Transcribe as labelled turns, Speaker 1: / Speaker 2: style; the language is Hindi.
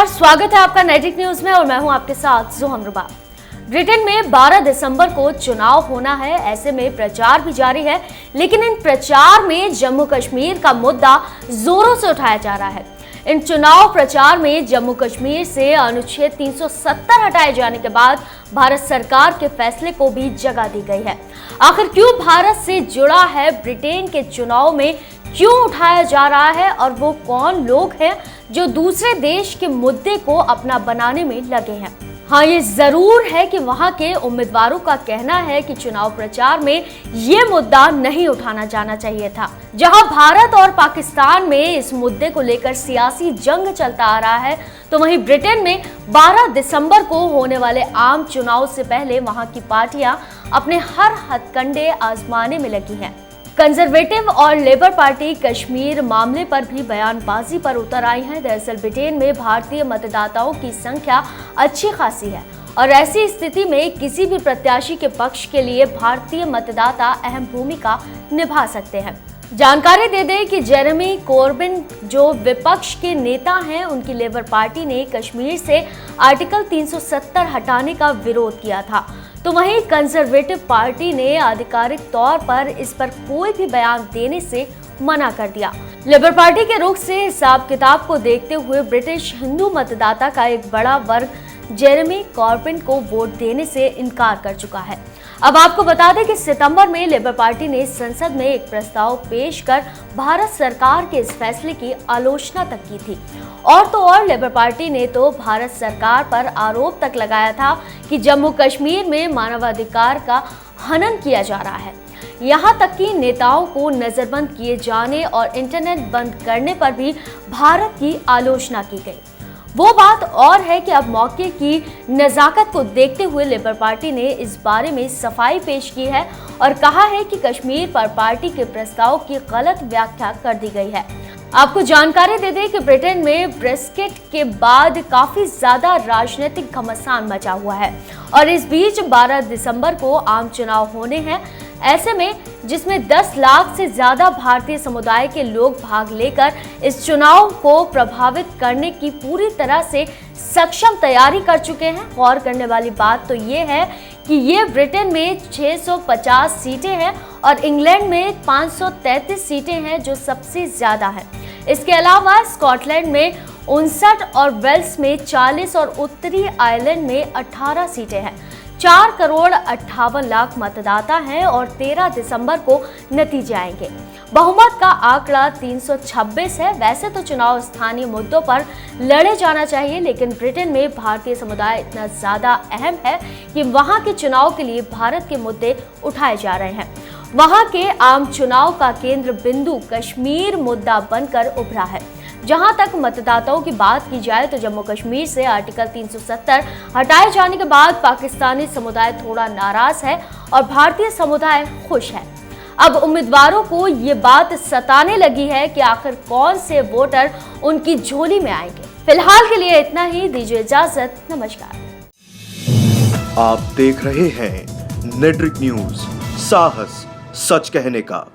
Speaker 1: स्वागत है आपका नैतिक न्यूज में और मैं हूं आपके साथ जोहन रुबा। ब्रिटेन में 12 दिसंबर को चुनाव होना है, ऐसे में प्रचार भी जारी है, लेकिन इन प्रचार में जम्मू कश्मीर का मुद्दा जोरों से उठाया जा रहा है। इन चुनाव प्रचार में जम्मू कश्मीर से अनुच्छेद 370 हटाए जाने के बाद भारत सरकार के फैसले को भी जगह दी गई है। आखिर क्यों भारत से जुड़ा है ब्रिटेन के चुनाव में क्यों उठाया जा रहा है और वो कौन लोग हैं जो दूसरे देश के मुद्दे को अपना बनाने में लगे हैं। हाँ, ये जरूर है कि वहां के उम्मीदवारों का कहना है कि चुनाव प्रचार में ये मुद्दा नहीं उठाना जाना चाहिए था। जहां भारत और पाकिस्तान में इस मुद्दे को लेकर सियासी जंग चलता आ रहा है, तो वहीं ब्रिटेन में 12 दिसंबर को होने वाले आम चुनाव से पहले वहां की पार्टियां अपने हर हथकंडे आजमाने में लगी हैं। कंजर्वेटिव और लेबर पार्टी कश्मीर मामले पर भी बयानबाजी पर उतर आई है। दरअसल ब्रिटेन में भारतीय मतदाताओं की संख्या अच्छी खासी है और ऐसी स्थिति में किसी भी प्रत्याशी के पक्ष के लिए भारतीय मतदाता अहम भूमिका निभा सकते हैं। जानकारी दे दें कि जेरेमी कोर्बिन जो विपक्ष के नेता हैं, उनकी लेबर पार्टी ने कश्मीर से आर्टिकल 370 हटाने का विरोध किया था, तो वहीं कंजर्वेटिव पार्टी ने आधिकारिक तौर पर इस पर कोई भी बयान देने से मना कर दिया। लेबर पार्टी के रुख से हिसाब किताब को देखते हुए ब्रिटिश हिंदू मतदाता का एक बड़ा वर्ग जेरेमी कॉर्बिन को वोट देने से इनकार कर चुका है। अब आपको बता दें कि सितंबर में लेबर पार्टी ने संसद में एक प्रस्ताव पेश कर भारत सरकार के इस फैसले की आलोचना तक की थी। और तो और लेबर पार्टी ने तो भारत सरकार पर आरोप तक लगाया था कि जम्मू कश्मीर में मानवाधिकार का हनन किया जा रहा है। यहाँ तक कि नेताओं को नजरबंद किए जाने और इंटरनेट बंद करने पर भी भारत की आलोचना की गई। वो बात और है कि अब मौके की नजाकत को देखते हुए लेबर पार्टी ने इस बारे में सफाई पेश की है और कहा है कि कश्मीर पर पार्टी के प्रस्ताव की गलत व्याख्या कर दी गई है। आपको जानकारी दे दें कि ब्रिटेन में ब्रेक्सिट के बाद काफी ज्यादा राजनीतिक घमासान मचा हुआ है और इस बीच 12 दिसंबर को आम चुनाव होने हैं। ऐसे में जिसमें 10 लाख से ज्यादा भारतीय समुदाय के लोग भाग लेकर इस चुनाव को प्रभावित करने की पूरी तरह से सक्षम तैयारी कर चुके हैं। गौर करने वाली बात तो ये है कि ये ब्रिटेन में 650 सीटें हैं और इंग्लैंड में 533 सीटें हैं, जो सबसे ज्यादा है। इसके अलावा स्कॉटलैंड में 59 और वेल्स में 40 और उत्तरी आयरलैंड में 18 सीटें हैं। 4 करोड़ 58 लाख मतदाता हैं और 13 दिसंबर को नतीजे आएंगे। बहुमत का आंकड़ा 326 है। वैसे तो चुनाव स्थानीय मुद्दों पर लड़े जाना चाहिए, लेकिन ब्रिटेन में भारतीय समुदाय इतना ज्यादा अहम है कि वहां के चुनाव के लिए भारत के मुद्दे उठाए जा रहे हैं। वहां के आम चुनाव का केंद्र बिंदु कश्मीर मुद्दा बनकर उभरा है। जहां तक मतदाताओं की बात की जाए तो जम्मू कश्मीर से आर्टिकल 370 हटाए जाने के बाद पाकिस्तानी समुदाय थोड़ा नाराज है और भारतीय समुदाय खुश है। अब उम्मीदवारों को ये बात सताने लगी है कि आखिर कौन से वोटर उनकी झोली में आएंगे। फिलहाल के लिए इतना ही, दीजिए इजाजत, नमस्कार।
Speaker 2: आप देख रहे हैं नेट्रिक न्यूज, साहस सच कहने का।